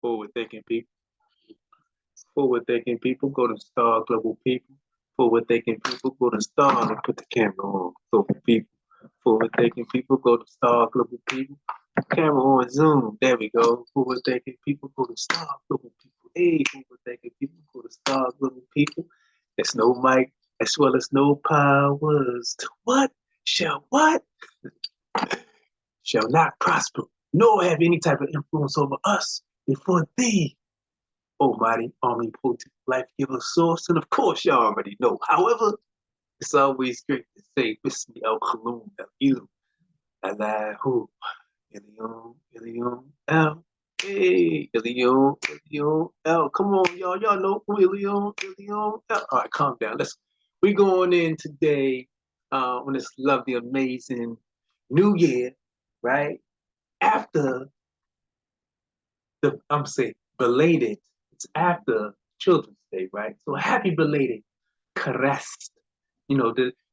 Forward thinking people. Forward thinking people. Go to Star Global People. Forward thinking people. Go to Star and put the camera on. Global People. Forward thinking people. Go to Star Global People. Camera on Zoom. There we go. Forward thinking people. Go to Star Global People. Hey, forward thinking people. Go to Star Global People. There's no mic as well as no powers. What? What? Shall not prosper, nor have any type of influence over us before thee, Almighty, omnipotent, life-giver source. And of course, y'all already know. However, it's always great to say, Bismi el Khalum el Ilu, Allahu, Ilium, El. Hey, Ilium, El. Come on, y'all. Y'all know who Ilium, El. All right, calm down. We going in today on this lovely, amazing new year, right? After I'm saying belated, it's after Children's Day, right? So happy belated caress. You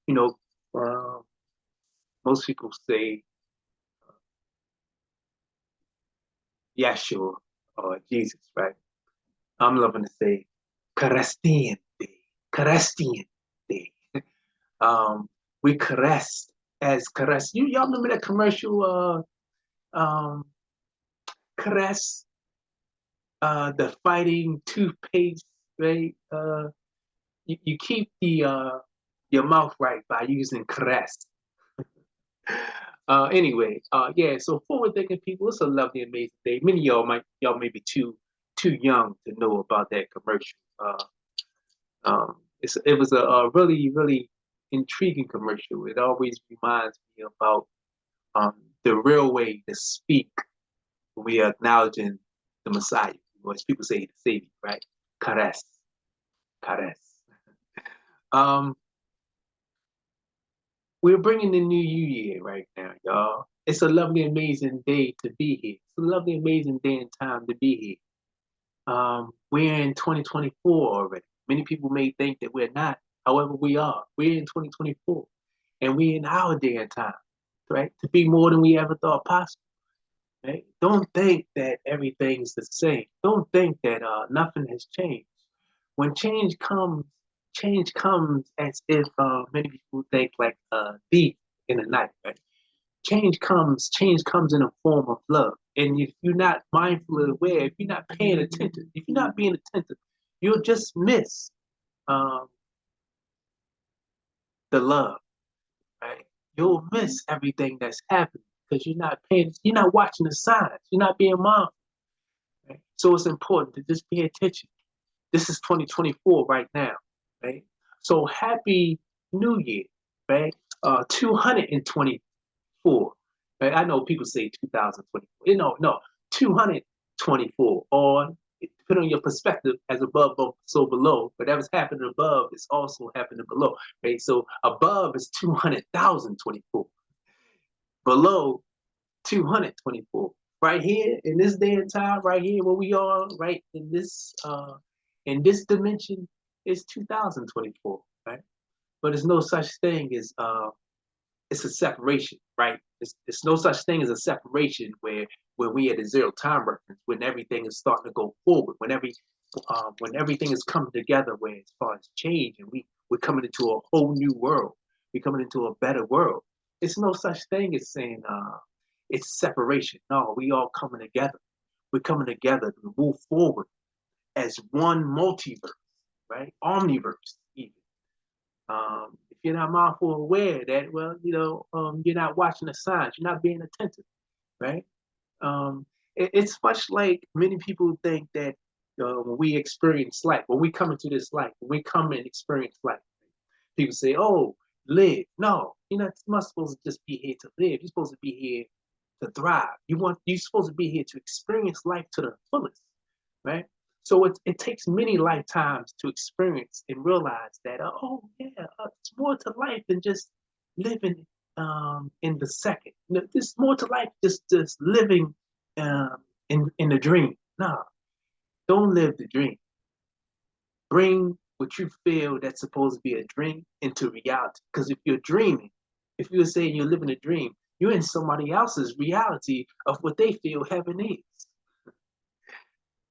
know, most people say Yeshua or Jesus, right? I'm loving to say Carestian Day. Carestian Day. We caressed as caress. Y'all remember that commercial caress, the fighting toothpaste, right? You keep your mouth right by using caress. Anyway, yeah. So forward thinking people, it's a lovely, amazing day. Many of y'all may be too young to know about that commercial. It was a really, really intriguing commercial. It always reminds me about the real way to speak when we are acknowledging the Messiah, or as people say, the Savior, right? Caress, caress. We're bringing the new year right now, y'all. It's a lovely, amazing day to be here. It's a lovely, amazing day and time to be here. We're in 2024 already. Many people may think that we're not. However, we are. We're in 2024. And we're in our day and time, right? To be more than we ever thought possible. Right? Don't think that everything's the same. Don't think that nothing has changed. When change comes as if many people think like a thief in the night, right? Change comes in a form of love. And if you're not mindful and aware, if you're not paying attention, if you're not being attentive, you'll just miss the love, right? You'll miss everything that's happening because you're not watching the signs, you're not being mindful. Right? So it's important to just pay attention. This is 2024 right now, right? So happy New Year, right? 224. Right? I know people say 2024. No, 224. Or depending on your perspective, as above, so below. Whatever's happening above is also happening below, right? So above is 200,024. Below 224. Right here in this day and time, right here where we are, right in this dimension, is 2024, right? But there's no such thing as it's a separation, right? It's no such thing as a separation where we at a zero time reference, when everything is starting to go forward, when everything is coming together, where as far as change, and we're coming into a whole new world, we're coming into a better world. It's no such thing as saying it's separation. No, we all coming together. We're coming together to move forward as one multiverse, right? Omniverse, even. If you're not mindful, aware that, well, you're not watching the signs, you're not being attentive, right? It's much like many people think that when we experience life, when we come into this life, when we come and experience life, people say, "Oh, live." No, you're not supposed to just be here to live. You're supposed to be here to thrive. You're supposed to be here to experience life to the fullest, right? So it takes many lifetimes to experience and realize that, it's more to life than just living in the second. There's more to life just living in the dream. No, don't live the dream. Bring what you feel that's supposed to be a dream into reality. Because if you're dreaming, if you're saying you're living a dream, you're in somebody else's reality of what they feel heaven is.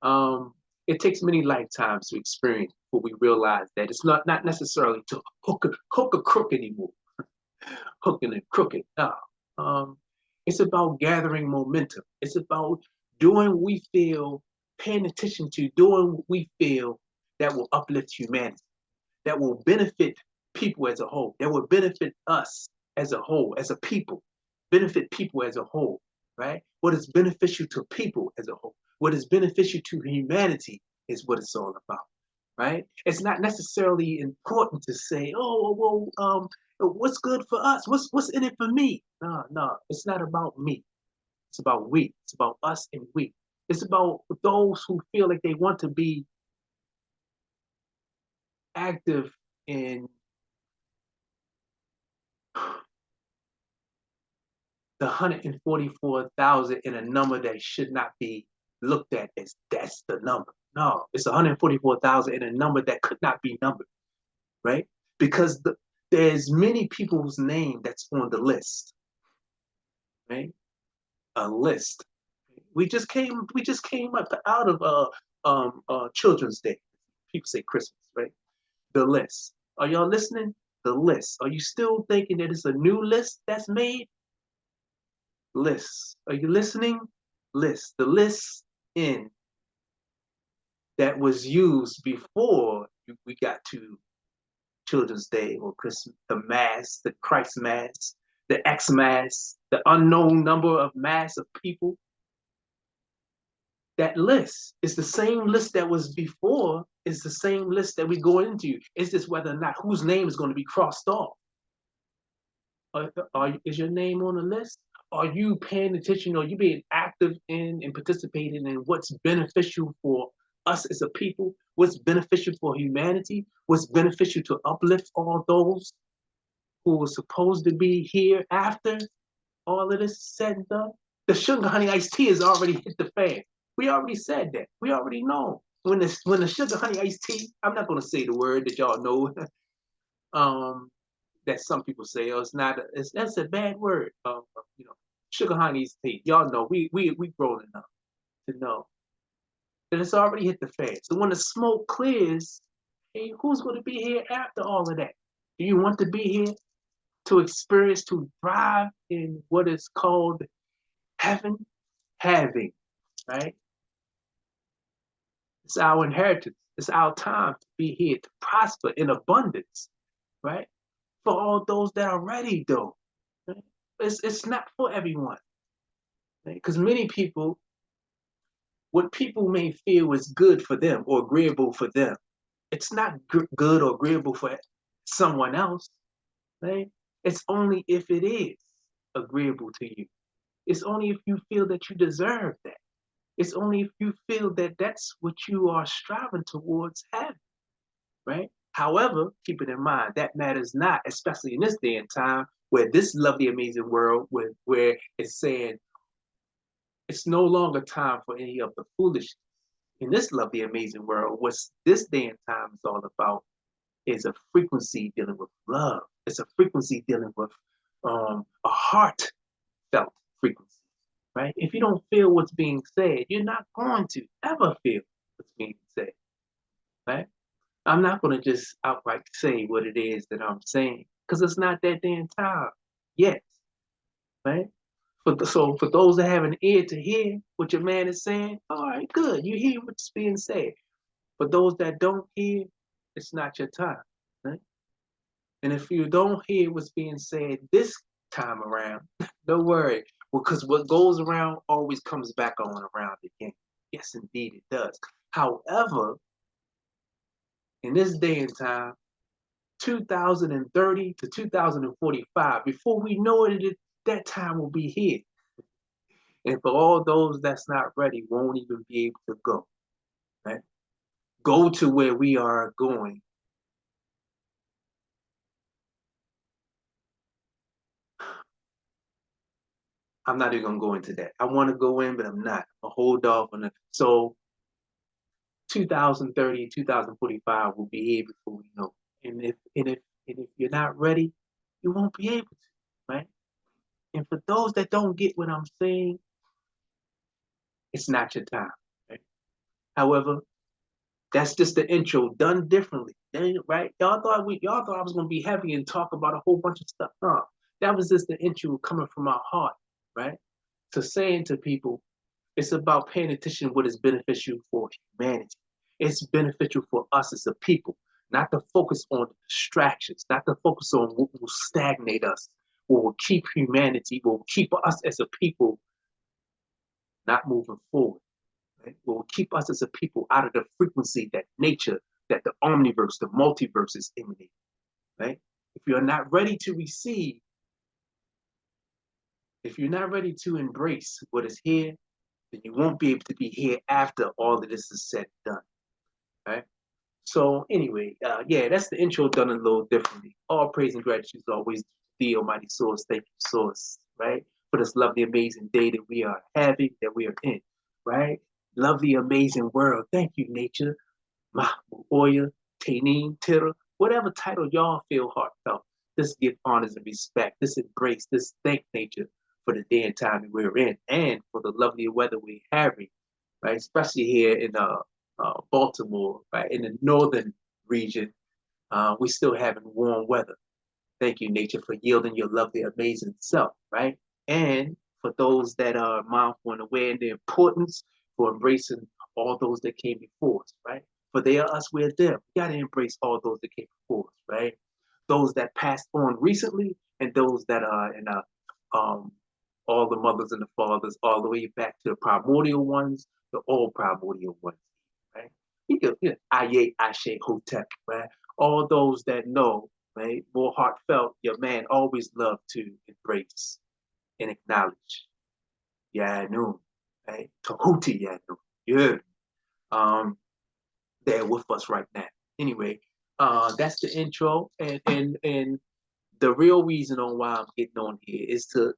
It takes many lifetimes to experience before we realize that it's not necessarily to hook a crook anymore, hooking and crooked. No. It's about gathering momentum. It's about doing what we feel, paying attention to doing what we feel that will uplift humanity, that will benefit people as a whole, that will benefit us as a whole, as a people, benefit people as a whole, right? What is beneficial to people as a whole, what is beneficial to humanity is what it's all about, right? It's not necessarily important to say, oh, well, what's good for us? What's in it for me? No, no, it's not about me. It's about we. It's about us and we. It's about those who feel like they want to be active in the 144,000 in a number that should not be looked at as that's the number. No, it's 144,000 in a number that could not be numbered, right? Because there's many people's name that's on the list, right? A list. We just came up out of Children's Day. People say Christmas, right? The list. Are y'all listening? The list. Are you still thinking that it's a new list that's made? List. Are you listening? List. The list in that was used before we got to Children's Day or Christmas, the Mass, the Christ Mass, the X Mass, the unknown number of mass of people. That list is the same list that was before, is the same list that we go into. It's just whether or not whose name is going to be crossed off. Is your name on the list? Are you paying attention? Are you being active in and participating in what's beneficial for us as a people? What's beneficial for humanity? What's beneficial to uplift all those who were supposed to be here after all of this is said and done? The sugar honey iced tea has already hit the fan. We already said that. We already know. When the sugar honey iced tea, I'm not gonna say the word that y'all know. That some people say, oh, it's not. That's a bad word. You know, sugar honey iced tea. Y'all know. We grown enough to know that it's already hit the fan. So when the smoke clears, hey, who's going to be here after all of that? Do you want to be here to experience, to thrive in what is called heaven? Having, right? It's our inheritance. It's our time to be here to prosper in abundance, right? For all those that are ready, though. Right? It's not for everyone. Because right? Many people, what people may feel is good for them or agreeable for them, it's not good or agreeable for someone else, right? It's only if it is agreeable to you. It's only if you feel that you deserve that. It's only if you feel that that's what you are striving towards having, right? However, keep it in mind, that matters not, especially in this day and time where this lovely, amazing world, where it's saying it's no longer time for any of the foolishness. In this lovely, amazing world, what this day and time is all about is a frequency dealing with love. It's a frequency dealing with a heartfelt frequency, right? If you don't feel what's being said, you're not going to ever feel what's being said, right? I'm not going to just outright say what it is that I'm saying because it's not that damn time yet, right? So for those that have an ear to hear what your man is saying, all right, good. You hear what's being said. For those that don't hear, it's not your time, right? And if you don't hear what's being said this time around, don't worry, because what goes around always comes back on around again. Yes, indeed, it does. However, in this day and time, 2030 to 2045, before we know it, that time will be here. And for all those that's not ready, won't even be able to go, right? Go to where we are going. I'm not even gonna go into that. I want to go in, but I'm not. I'll hold off on it. So 2030, 2045 will be here before we know. And if you're not ready, you won't be able to, right? And for those that don't get what I'm saying, it's not your time, right? However, that's just the intro done differently, right? Y'all thought I was gonna be heavy and talk about a whole bunch of stuff. No, that was just the intro coming from our heart, right? To saying to people, it's about paying attention to what is beneficial for humanity. It's beneficial for us as a people, not to focus on distractions, not to focus on what will stagnate us, what will keep humanity, what will keep us as a people not moving forward. Right? What will keep us as a people out of the frequency that nature, that the omniverse, the multiverse is emanating. Right? If you're not ready to receive, if you're not ready to embrace what is here, then you won't be able to be here after all of this is said and done. Right? So anyway, yeah, that's the intro done a little differently. All praise and gratitude is always the Almighty Source. Thank you, Source, right? For this lovely, amazing day that we are having, that we are in, right? Lovely, amazing world. Thank you, nature. Oya, Tainin, Tira, whatever title y'all feel heartfelt. Just give honors and respect. Just embrace, just thank nature for the day and time that we're in and for the lovely weather we're having, right? Especially here in Baltimore, right? In the northern region, we still having warm weather. Thank you, nature, for yielding your lovely, amazing self, right? And for those that are mindful and aware in the importance for embracing all those that came before us, right? For they are us, we're them. We got to embrace all those that came before us, right? Those that passed on recently and those that are in all the mothers and the fathers, all the way back to the primordial ones, the all primordial ones, right? Aye, Ashe, Hotep, right? All those that know, right? More heartfelt, your man always loved to embrace and acknowledge. Yeah, I know, right? Tahuti, yeah, I know. Yeah. Um, they're with us right now. Anyway, that's the intro, and the real reason on why I'm getting on here is to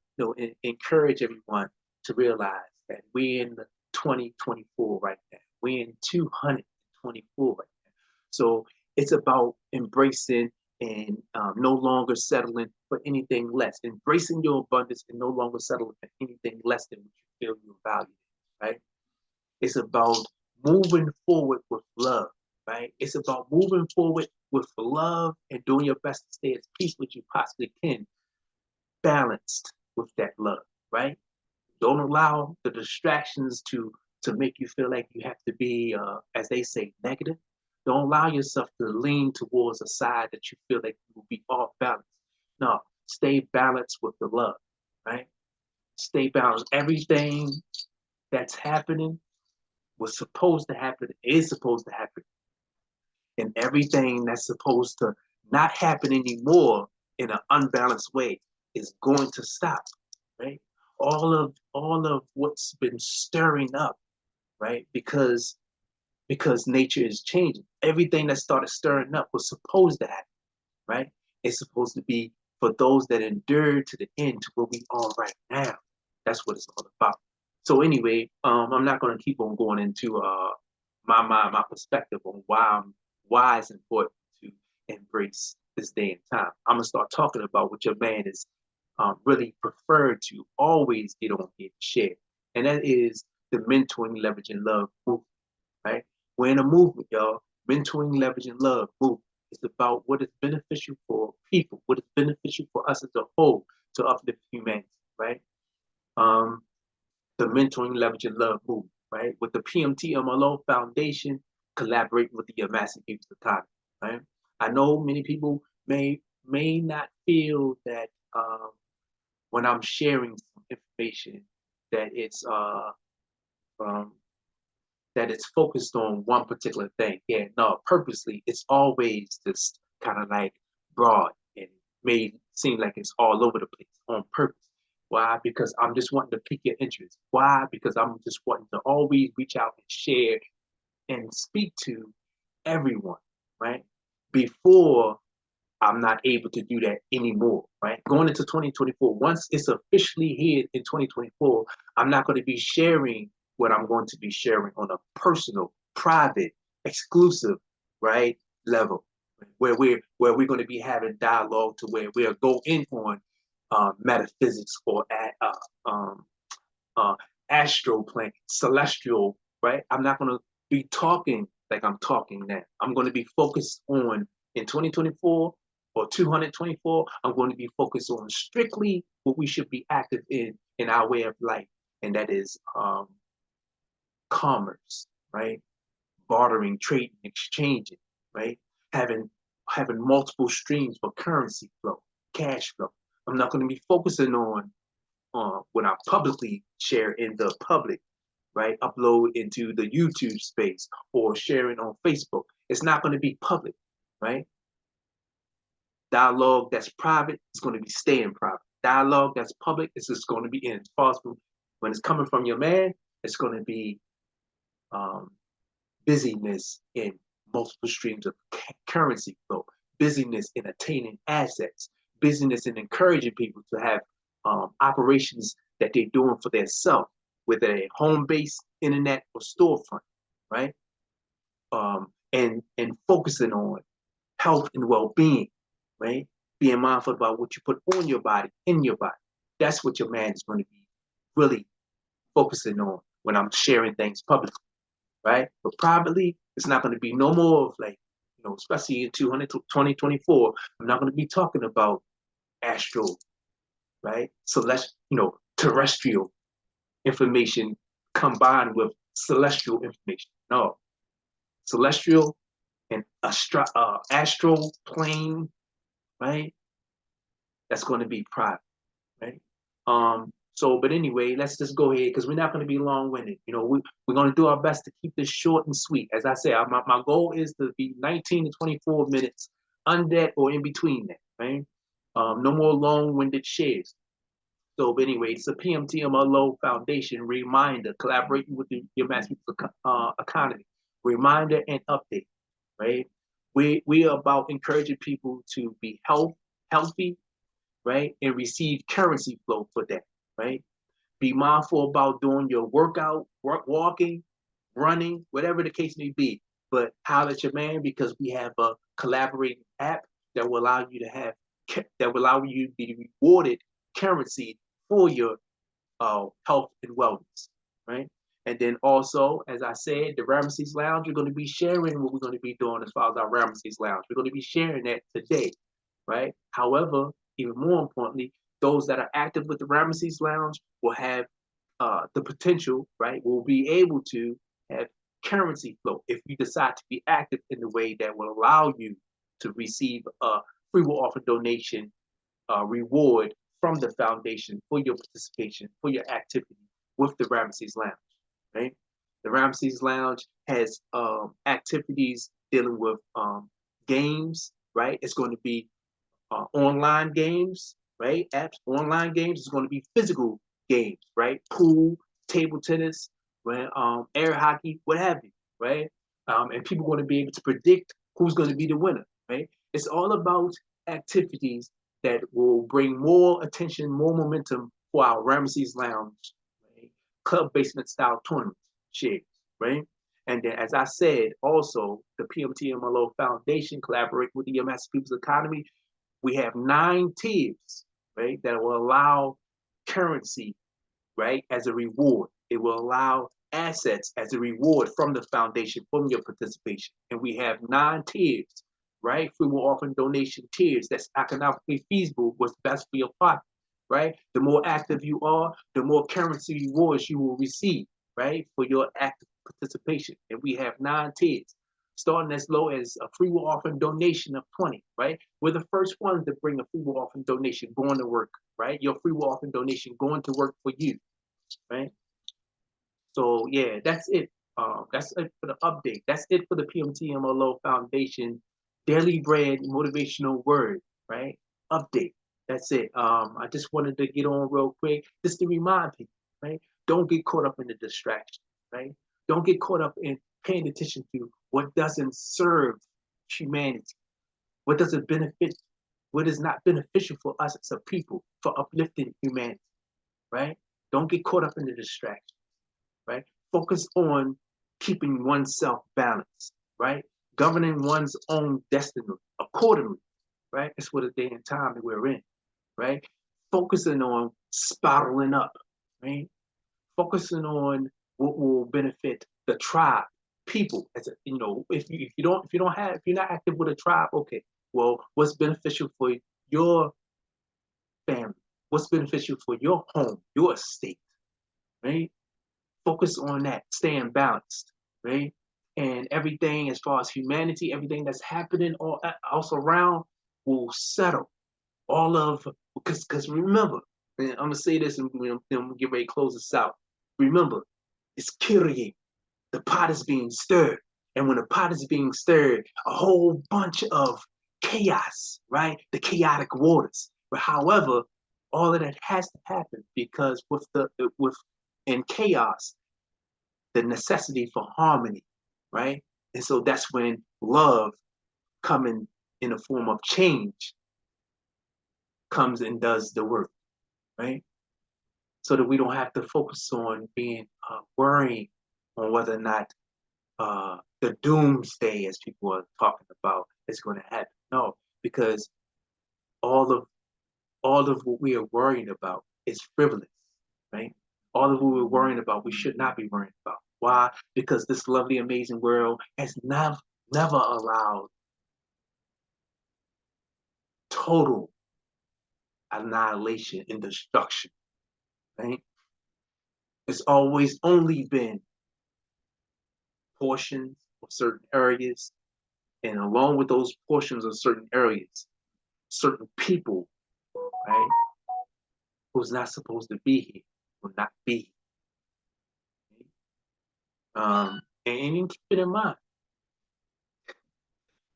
encourage everyone to realize that we're in 2024 right now. We're in 224 right now. So it's about embracing and no longer settling for anything less, embracing your abundance and no longer settling for anything less than what you feel you value, right? It's about moving forward with love, right? It's about moving forward with love and doing your best to stay as peaceful as you possibly can, balanced with that love, right? Don't allow the distractions to make you feel like you have to be, as they say, negative. Don't allow yourself to lean towards a side that you feel like you will be off balance. No, stay balanced with the love, right? Stay balanced. Everything that's happening was supposed to happen, is supposed to happen. And everything that's supposed to not happen anymore in an unbalanced way is going to stop, right? All of what's been stirring up, right? Because nature is changing. Everything that started stirring up was supposed to happen, right? It's supposed to be for those that endured to the end to where we are right now. That's what it's all about. So anyway, I'm not going to keep on going into my perspective on why it's important to embrace this day and time. I'm gonna start talking about what your man is really preferred to always get on here and share, and that is the mentoring, leveraging love movement. Right? We're in a movement, y'all. Mentoring, leveraging love movement. It's about what is beneficial for people, what is beneficial for us as a whole to uplift humanity. Right? Um, the mentoring, leveraging love movement, right? With the p.m.t.m.l.o Foundation, collaborating with the Amassing People's Economy, right? I know many people may not feel that when I'm sharing some information that um, it's focused on one particular thing. Yeah, no, purposely, it's always just kind of like broad and made seem like it's all over the place on purpose. Why? Because I'm just wanting to pique your interest. Why? Because I'm just wanting to always reach out and share and speak to everyone, right? Before I'm not able to do that anymore, right? Going into 2024, once it's officially here in 2024, I'm not going to be sharing what I'm going to be sharing on a personal, private, exclusive, right, level, where we're going to be having dialogue to where we'll go in on metaphysics or um, astral plane, celestial, right? I'm not going to be talking like I'm talking now. I'm going to be focused on in 2024 or 224. I'm going to be focused on strictly what we should be active in our way of life, and that is commerce, right? Bartering, trading, exchanging, right? Having having multiple streams for currency flow, cash flow. I'm not going to be focusing on what I publicly share in the public, right? Upload into the YouTube space or sharing on Facebook. It's not going to be public, right? Dialogue that's private is going to be staying private. Dialogue that's public is just going to be in. As far as when it's coming from your man, it's going to be um, busyness in multiple streams of currency flow, busyness in attaining assets, busyness in encouraging people to have operations that they're doing for themselves, whether they're home-based, internet, or storefront, right? And focusing on health and well-being, right? Being mindful about what you put on your body, in your body. That's what your man is going to be really focusing on when I'm sharing things publicly, right? But privately, it's not going to be no more of like, especially in 2024, I'm not going to be talking about astral, right? Terrestrial information combined with celestial information. No, celestial and astral plane, right? That's going to be private, right? But anyway, let's just go ahead because we're not going to be long-winded. We're going to do our best to keep this short and sweet. As I say, my goal is to be 19 to 24 minutes under that or in between that, right? No more long-winded shares. So, but anyway, it's a p.m.t.m.l.o Foundation reminder, collaborating with your Mass People's Economy, reminder and update, right? We are about encouraging people to be healthy, right, and receive currency flow for that, right? Be mindful about doing your workout, walking, running, whatever the case may be. But holler at your man because we have a collaborating app that will allow you to be rewarded currency for your health and wellness, right? And then also, as I said, the Ramesses Lounge, we're going to be sharing what we're going to be doing as far as our Ramesses Lounge. We're going to be sharing that today, right? However, even more importantly, those that are active with the Ramesses Lounge will have the potential, right? Will be able to have currency flow if you decide to be active in the way that will allow you to receive a free will offer donation reward from the foundation for your participation, for your activity with the Ramesses Lounge, right? The Ramesses Lounge has activities dealing with games, right? It's going to be online games, right? Apps, online games. It's going to be physical games, right? Pool, table tennis, right? Air hockey, what have you, right? And people are going to be able to predict who's going to be the winner, right? It's all about activities that will bring more attention, more momentum for our Ramesses Lounge, right? Club basement style tournament shares, right? And then, as I said, also the p.m.t.m.l.o Foundation collaborate with the Mass People's Economy. We have 9 tiers, right, that will allow currency, right, as a reward. It will allow assets as a reward from the foundation, from your participation. And we have 9 tiers, right? Free will offer donation tiers that's economically feasible, what's best for your pocket, right? The more active you are, the more currency rewards you will receive, right, for your active participation. And we have 9 tiers, starting as low as a free will offering donation of 20, right? We're the first ones to bring a free will offering donation going to work, right? Your free will offering donation going to work for you, right? So yeah, that's it. That's it for the update. That's it for the p.m.t.m.l.o Foundation Daily Bread Motivational Word, right? Update. That's it. I just wanted to get on real quick just to remind people, right? Don't get caught up in the distraction, right? Don't get caught up in paying attention to what doesn't serve humanity, what doesn't benefit, what is not beneficial for us as a people, for uplifting humanity, right? Don't get caught up in the distraction, right? Focus on keeping oneself balanced, right? Governing one's own destiny accordingly, right? It's what a day and time that we're in, right? Focusing on spiraling up, right? Focusing on what will benefit the tribe, people as a, if you're not active with a tribe, okay, well, what's beneficial for your family? What's beneficial for your home, your estate, right? Focus on that, staying balanced, right? And everything as far as humanity, everything that's happening all else around will settle. All of because remember, and I'm gonna say this and I'm gonna get ready to close this out. Remember, it's Kyrie. The pot is being stirred. And when the pot is being stirred, a whole bunch of chaos, right? The chaotic waters. But however, all of that has to happen because with in chaos, the necessity for harmony, right? And so that's when love coming in a form of change comes and does the work, right? So that we don't have to focus on being worrying on whether or not the doomsday, as people are talking about, is going to happen. No, because all of what we are worrying about is frivolous, right? All of what we're worrying about, we should not be worrying about. Why? Because this lovely, amazing world has never allowed total annihilation and destruction, right? It's always only been portions of certain areas, and along with those portions of certain areas, certain people, right, who's not supposed to be here will not be here. And keep it in mind,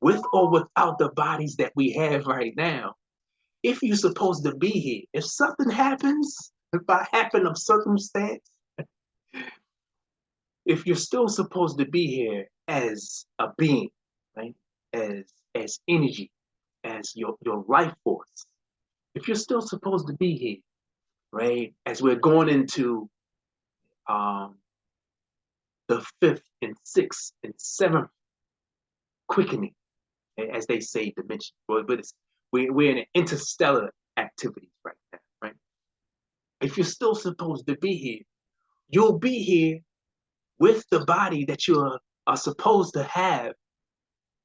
with or without the bodies that we have right now, if you're supposed to be here, if something happens, if by happen of circumstance, if you're still supposed to be here as a being, right, as energy, as your life force, if you're still supposed to be here, right, as we're going into the fifth and sixth and seventh quickening, as they say, dimension. But we're in an interstellar activities right now, right? If you're still supposed to be here, you'll be here with the body that you are supposed to have,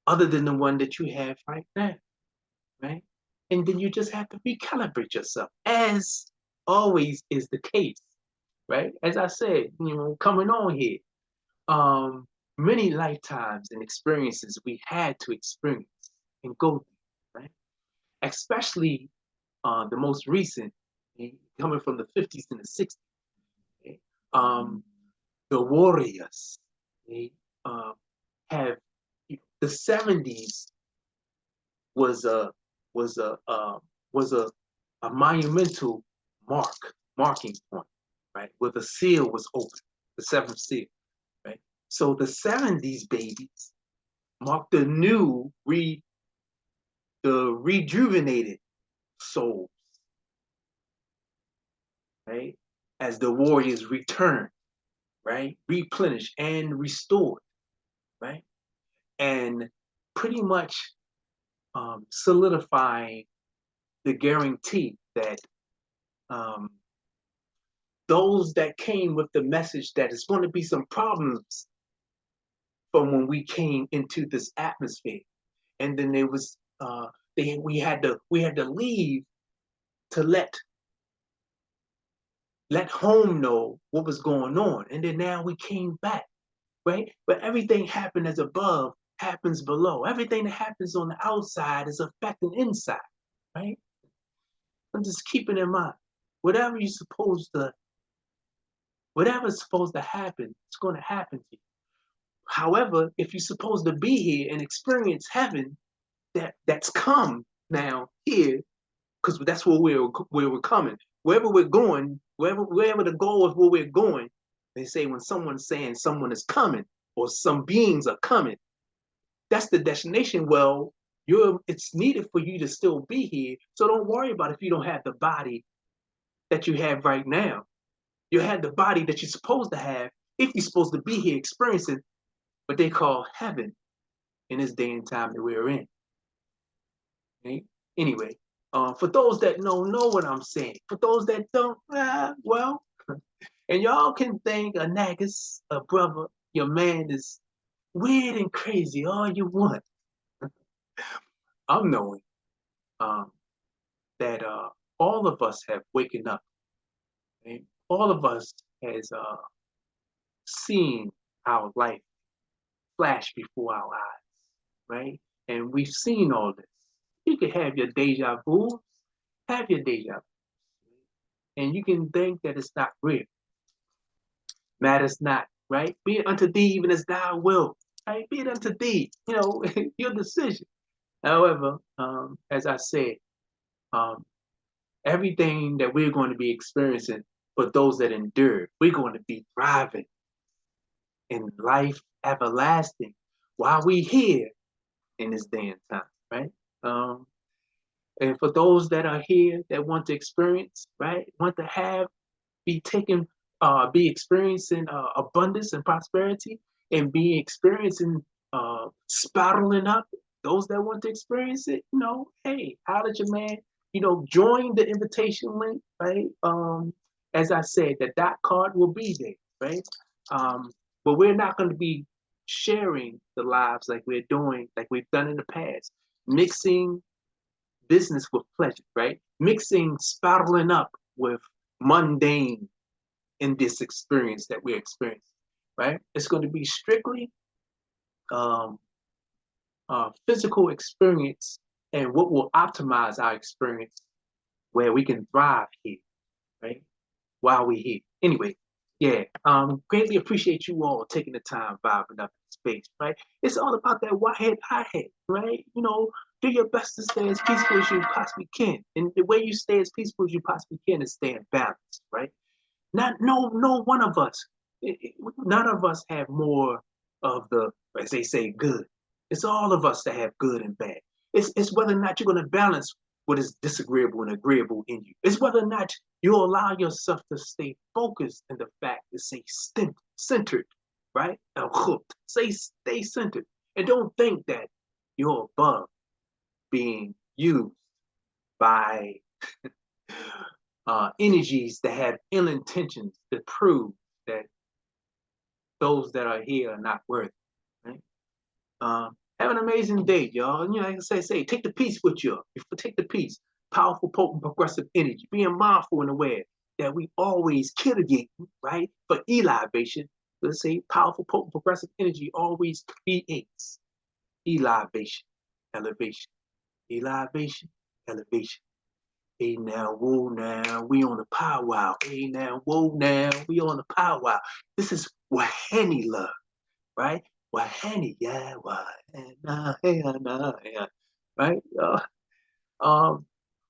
other than the one that you have right now, right? And then you just have to recalibrate yourself, as always is the case, right? As I said, coming on here, many lifetimes and experiences we had to experience and go through, right? Especially the most recent, coming from the 50s and the 60s. Okay? The warriors, okay, have the 70s was a was a was a monumental marking point, right? Where the seal was open, the seventh seal, right? So the 70s babies marked the rejuvenated souls, right? As the warriors returned, right? Replenished and restored, right? And pretty much solidifying the guarantee that those that came with the message that it's going to be some problems from when we came into this atmosphere, and then there was we had to leave to let home know what was going on, and then now we came back, right? But everything happened as above happens below. Everything that happens on the outside is affecting inside, right? I'm just keeping in mind, whatever's supposed to happen, it's going to happen to you. However, if you're supposed to be here and experience heaven, that's come now here, because that's where we're coming. Wherever we're going, wherever the goal is where we're going, they say when someone's saying someone is coming or some beings are coming, that's the destination. Well, it's needed for you to still be here. So don't worry about if you don't have the body that you have right now. You have the body that you're supposed to have if you're supposed to be here experiencing what they call heaven in this day and time that we're in. Okay? Anyway, for those that know what I'm saying. For those that don't, well, and y'all can thank a Nagus, a brother, your man is weird and crazy all you want. I'm knowing um, that all of us have waken up, and all of us has seen our life flash before our eyes, right? And we've seen all this. You can have your deja vu, have your deja vu, and you can think that it's not real. Matters not, right? Be it unto thee even as thou wilt, right? Be it unto thee, your decision. However, as I said, um, everything that we're going to be experiencing for those that endure, we're going to be thriving in life everlasting while we here in this day and time, right? Um, and for those that are here that want to experience, right, want to have, be taken, be experiencing abundance and prosperity, and be experiencing spiraling up. Those that want to experience it, hey, how did your man, join the invitation link, right? As I said, the dot card will be there, right? Um, but we're not going to be sharing the lives like we're doing, like we've done in the past, mixing business with pleasure, right? Mixing spiraling up with mundane in this experience that we're experiencing, right? It's going to be strictly um, physical experience and what will optimize our experience where we can thrive here, right? While we're here. Anyway, yeah, greatly appreciate you all taking the time vibing up in space, right? It's all about that head, high head, right? Do your best to stay as peaceful as you possibly can. And the way you stay as peaceful as you possibly can is stay in balance, right? Not no one of us, none of us have more of the, as they say, good. It's all of us that have good and bad. It's whether or not you're going to balance what is disagreeable and agreeable in you. It's whether or not you allow yourself to stay focused in the fact to say centered, right? Stay centered, and don't think that you're above being used by energies that have ill intentions to prove that those that are here are not worthy. Right? Have an amazing day, y'all. Like I say, take the peace with you. Take the peace. Powerful, potent, progressive energy. Being mindful and aware that we always kitigate, right? For elevation. Let's say powerful, potent, progressive energy always creates elevation, elevation, elevation, elevation. Hey now, whoa now, we on the powwow. Hey now, whoa now, we on the powwow. This is Wahani love, right? Wahani, yeah, Wahana, hey, nah, yeah, right?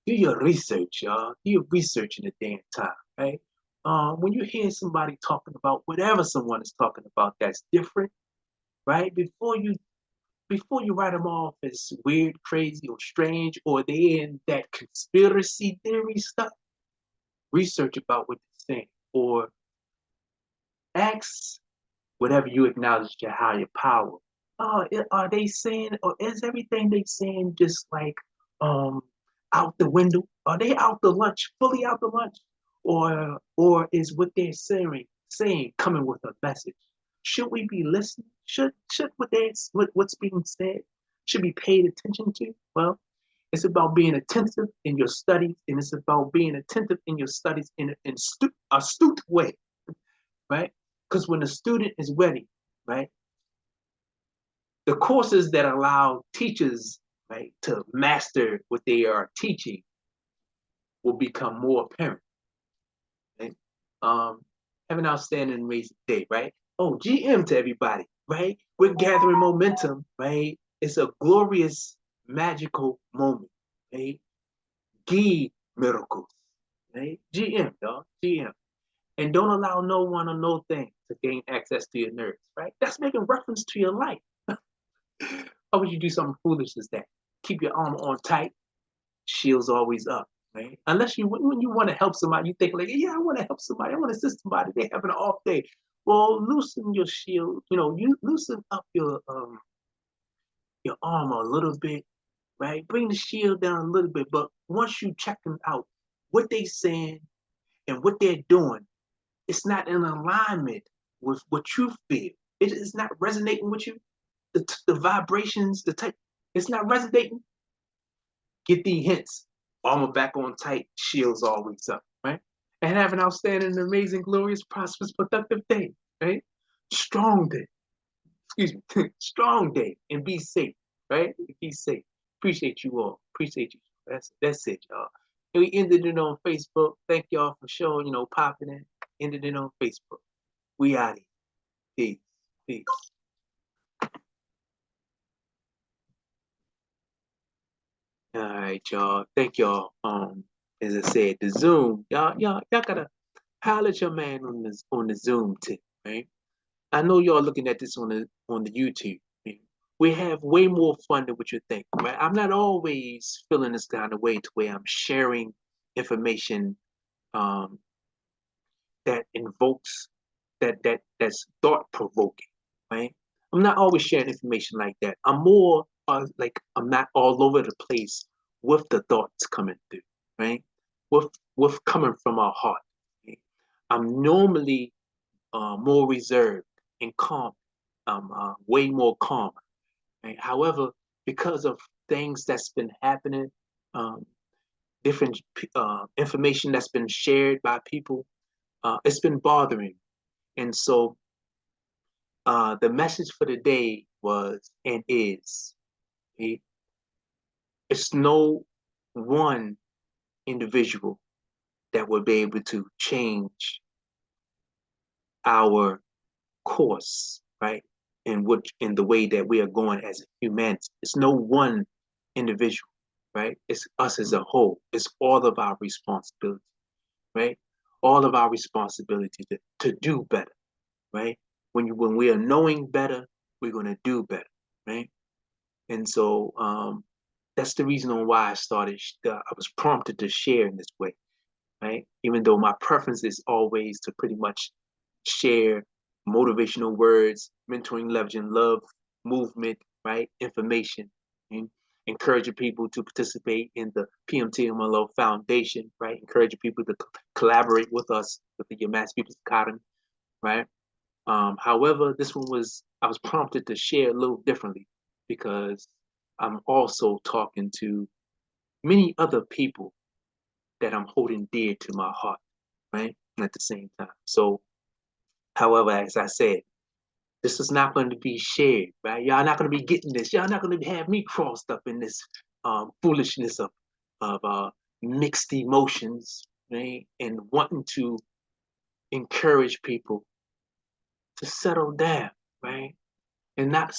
Do your research, y'all. Do your research in the damn time, right? When you hear somebody talking about whatever someone is talking about that's different, right? Before you write them off as weird, crazy, or strange, or they in that conspiracy theory stuff, research about what they're saying, or ask whatever you acknowledge your higher power. Are they saying, or is everything they saying just like um out the window? Are they out the lunch, fully out the lunch, or is what they're saying coming with a message? Should we be listening? Should what's being said should be paid attention to? Well, it's about being attentive in your studies, and it's about being attentive in your studies in an astute way, right? Because when the student is ready, right, the courses that allow teachers, right, to master what they are teaching will become more apparent. Right? Have an outstanding, amazing day, right? Oh, GM to everybody, right? We're gathering momentum, right? It's a glorious, magical moment, right? Gee miracles, right? GM, y'all, GM. And don't allow no one or no thing to gain access to your nerves, right? That's making reference to your life. Why would you do something foolish as that? Keep your armor on tight, shields always up, right? Unless when you want to help somebody, you think like, yeah, I want to help somebody, I want to assist somebody, they having an off day. Well, loosen your shield, you loosen up your armor a little bit, right? Bring the shield down a little bit, but once you check them out, what they saying and what they're doing, it's not in alignment with what you feel. It is not resonating with you. the vibrations, the type, it's not resonating. Get the hints. Armor back on tight, shields always up, right? And have an outstanding, amazing, glorious, prosperous, productive day, right? Strong day. Excuse me. Strong day. And be safe, right? Be safe. Appreciate you all. Appreciate you. That's it, y'all. And we ended it on Facebook. Thank y'all for showing, popping in. Ended it on Facebook. We out here. Peace. Peace. All right, y'all. Thank y'all. As I said, the Zoom, y'all gotta holler at your man on the Zoom tip, right? I know y'all looking at this on the YouTube. Right? We have way more fun than what you think, right? I'm not always feeling this kind of way to where I'm sharing information um, that invokes that's thought provoking, right? I'm not always sharing information like that. I'm more like I'm not all over the place with the thoughts coming through, right? With coming from our heart. Right? I'm normally more reserved and calm. I'm way more calm. Right? However, because of things that's been happening, um, different information that's been shared by people, it's been bothering. And so the message for the day was and is okay? It's no one individual that will be able to change our course, right? In the way that we are going as humanity. It's no one individual, right? It's us as a whole. It's all of our responsibility, right? All of our responsibility to do better, right? When we are knowing better, we're gonna do better, right? And so that's the reason on why I was prompted to share in this way, right? Even though my preference is always to pretty much share motivational words, mentoring, leveraging, love, movement, right? Information, and encouraging people to participate in the p.m.t.m.l.o Foundation, right? Encouraging people to collaborate with us with the Mass People's Academy, right? However, I was prompted to share a little differently because I'm also talking to many other people that I'm holding dear to my heart, right? At the same time. So, however, as I said, this is not going to be shared, right? Y'all not going to be getting this. Y'all not going to have me crossed up in this foolishness of mixed emotions, right? And wanting to encourage people to settle down, right? And not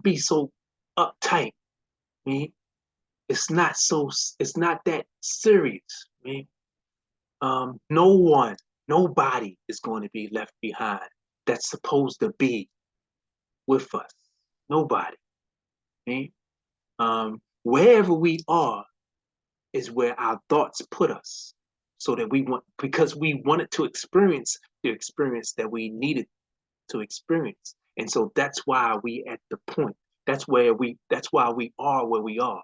be so uptight, right? It's not that serious, right? Nobody is going to be left behind that's supposed to be with us. Nobody. Right? Wherever we are is where our thoughts put us. So that because we wanted to experience the experience that we needed to experience. And so that's why we at the point. That's why we are where we are.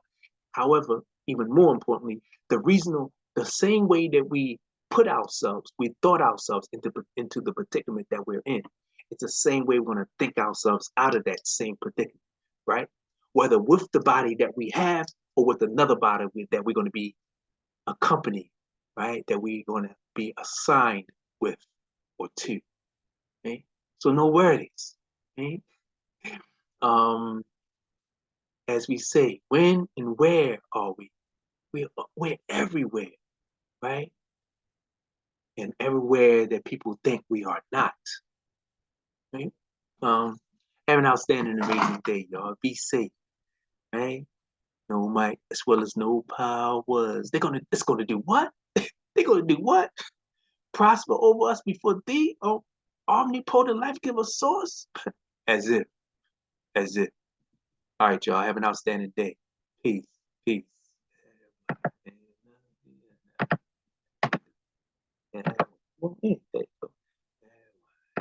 However, even more importantly, the same way that we thought ourselves into the predicament that we're in. It's the same way we're going to think ourselves out of that same predicament, right? Whether with the body that we have or with another body that we're going to be accompanied, right? That we're going to be assigned with or to, right? So no worries, right? Um, as we say, when and where are we? We're everywhere, right? And everywhere that people think we are not, right? Um, have an outstanding, amazing day, y'all. Be safe, right? No might as well as no powers. It's gonna do what? They're gonna do what? Prosper over us before thee, oh omnipotent life giver source? As if, as if. All right, y'all. Have an outstanding day. Peace, peace. Yeah. Well, yeah, there you go.